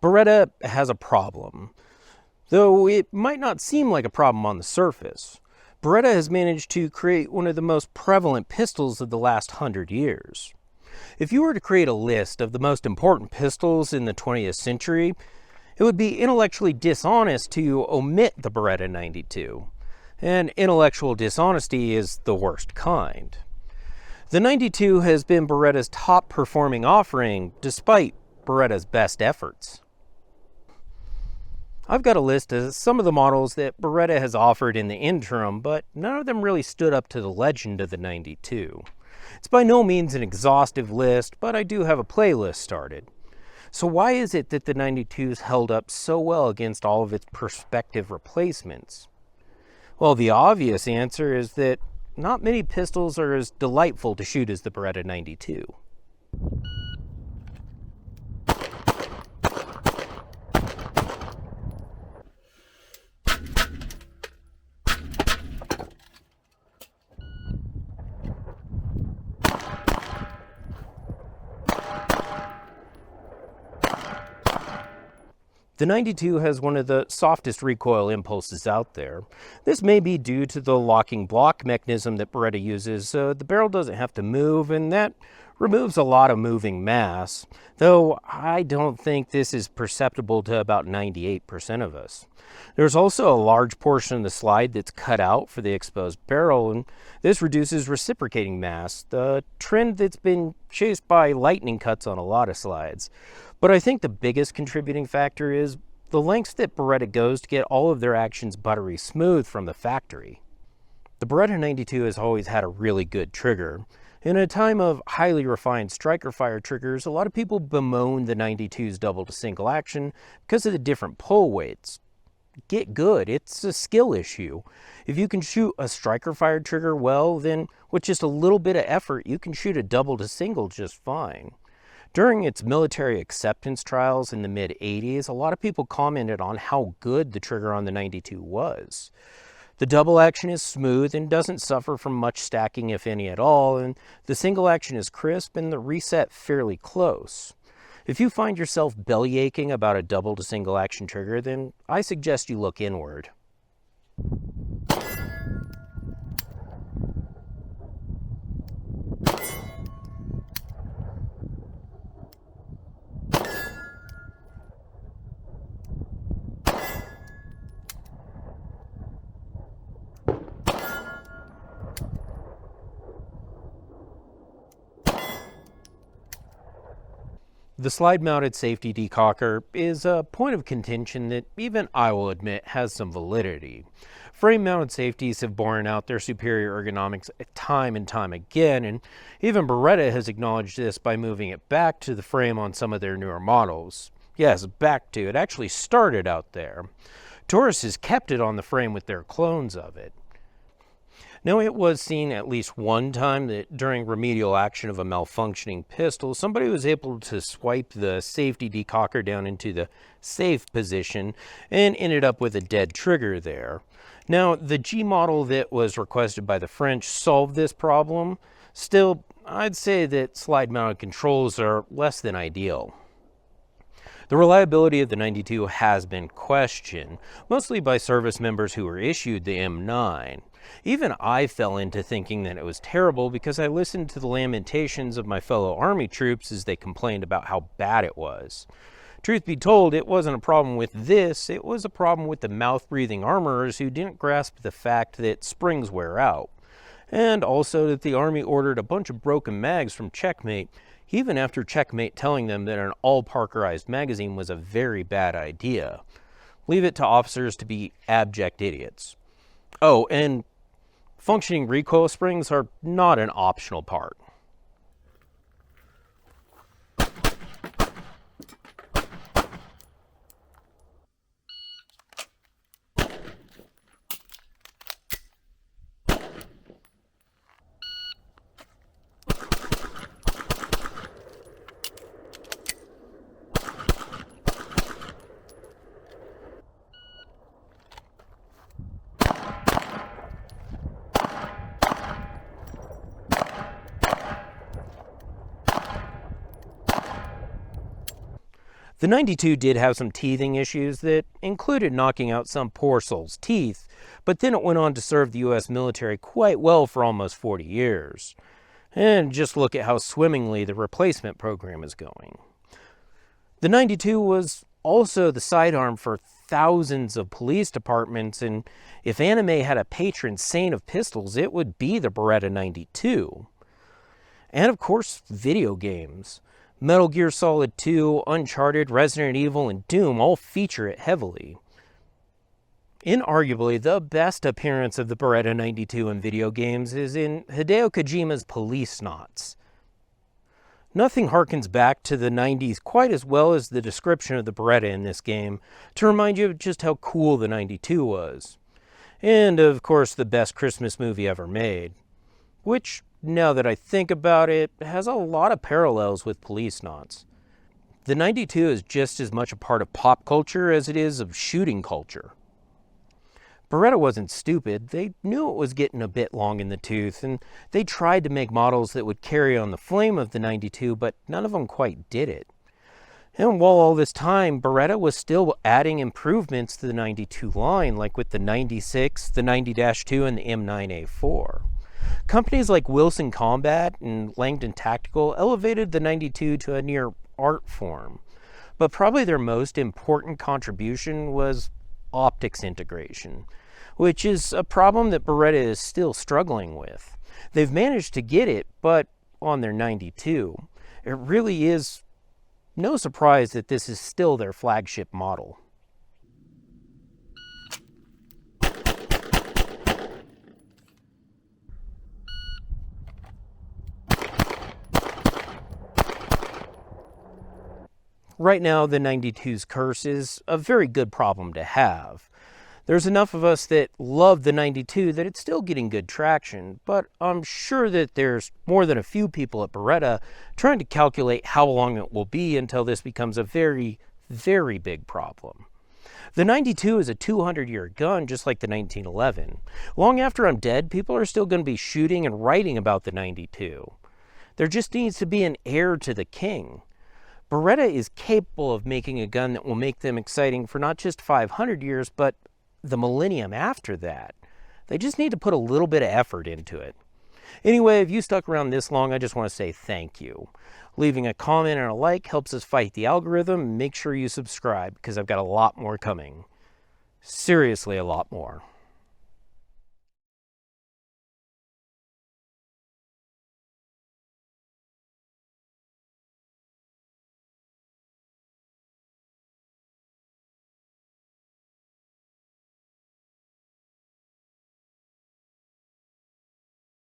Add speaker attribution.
Speaker 1: Beretta has a problem. Though it might not seem like a problem on the surface, Beretta has managed to create one of the most prevalent pistols of the last 100 years. If you were to create a list of the most important pistols in the 20th century, it would be intellectually dishonest to omit the Beretta 92. And intellectual dishonesty is the worst kind. The 92 has been Beretta's top performing offering despite Beretta's best efforts. I've got a list of some of the models that Beretta has offered in the interim, but none of them really stood up to the legend of the 92. It's by no means an exhaustive list, but I do have a playlist started. So why is it that the 92's held up so well against all of its prospective replacements? Well, the obvious answer is that not many pistols are as delightful to shoot as the Beretta 92. The 92 has one of the softest recoil impulses out there. This may be due to the locking block mechanism that Beretta uses, so the barrel doesn't have to move, and that removes a lot of moving mass, though I don't think this is perceptible to about 98% of us. There's also a large portion of the slide that's cut out for the exposed barrel, and this reduces reciprocating mass, the trend that's been chased by lightning cuts on a lot of slides. But I think the biggest contributing factor is the lengths that Beretta goes to get all of their actions buttery smooth from the factory. The Beretta 92 has always had a really good trigger. In a time of highly refined striker fire triggers, a lot of people bemoan the 92's double to single action because of the different pull weights. Get good, it's a skill issue. If you can shoot a striker fire trigger well, then with just a little bit of effort, you can shoot a double to single just fine. During its military acceptance trials in the mid-80s, a lot of people commented on how good the trigger on the 92 was. The double action is smooth and doesn't suffer from much stacking, if any at all, and the single action is crisp and the reset fairly close. If you find yourself bellyaching about a double to single action trigger, then I suggest you look inward. The slide-mounted safety decocker is a point of contention that even I will admit has some validity. Frame-mounted safeties have borne out their superior ergonomics time and time again, and even Beretta has acknowledged this by moving it back to the frame on some of their newer models. Yes, back to. It actually started out there. Taurus has kept it on the frame with their clones of it. Now, it was seen at least one time that during remedial action of a malfunctioning pistol, somebody was able to swipe the safety decocker down into the safe position and ended up with a dead trigger there. Now, the G model that was requested by the French solved this problem. Still, I'd say that slide-mounted controls are less than ideal. The reliability of the 92 has been questioned, mostly by service members who were issued the M9. Even I fell into thinking that it was terrible because I listened to the lamentations of my fellow Army troops as they complained about how bad it was. Truth be told, it wasn't a problem with this, it was a problem with the mouth-breathing armorers who didn't grasp the fact that springs wear out. And also that the Army ordered a bunch of broken mags from Checkmate, even after Checkmate telling them that an all-Parkerized magazine was a very bad idea. Leave it to officers to be abject idiots. Oh, and functioning recoil springs are not an optional part. The 92 did have some teething issues that included knocking out some poor soul's teeth, but then it went on to serve the US military quite well for almost 40 years. And just look at how swimmingly the replacement program is going. The 92 was also the sidearm for thousands of police departments, and if anime had a patron saint of pistols, it would be the Beretta 92. And of course, video games. Metal Gear Solid 2, Uncharted, Resident Evil, and Doom all feature it heavily. Inarguably, the best appearance of the Beretta 92 in video games is in Hideo Kojima's Police Knots. Nothing harkens back to the 90s quite as well as the description of the Beretta in this game to remind you of just how cool the 92 was. And of course, the best Christmas movie ever made. Which, now that I think about it, has a lot of parallels with Police Knots. The 92 is just as much a part of pop culture as it is of shooting culture. Beretta wasn't stupid. They knew it was getting a bit long in the tooth, and they tried to make models that would carry on the flame of the 92, but none of them quite did it. And while all this time, Beretta was still adding improvements to the 92 line, like with the 96, the 90-2, and the M9A4. Companies like Wilson Combat and Langdon Tactical elevated the 92 to a near art form, but probably their most important contribution was optics integration, which is a problem that Beretta is still struggling with. They've managed to get it, but on their 92, it really is no surprise that this is still their flagship model. Right now, the 92's curse is a very good problem to have. There's enough of us that love the 92 that it's still getting good traction, but I'm sure that there's more than a few people at Beretta trying to calculate how long it will be until this becomes a very, very big problem. The 92 is a 200-year gun, just like the 1911. Long after I'm dead, people are still going to be shooting and writing about the 92. There just needs to be an heir to the king. Beretta is capable of making a gun that will make them exciting for not just 500 years, but the millennium after that. They just need to put a little bit of effort into it. Anyway, if you stuck around this long, I just want to say thank you. Leaving a comment and a like helps us fight the algorithm. Make sure you subscribe because I've got a lot more coming. Seriously, a lot more.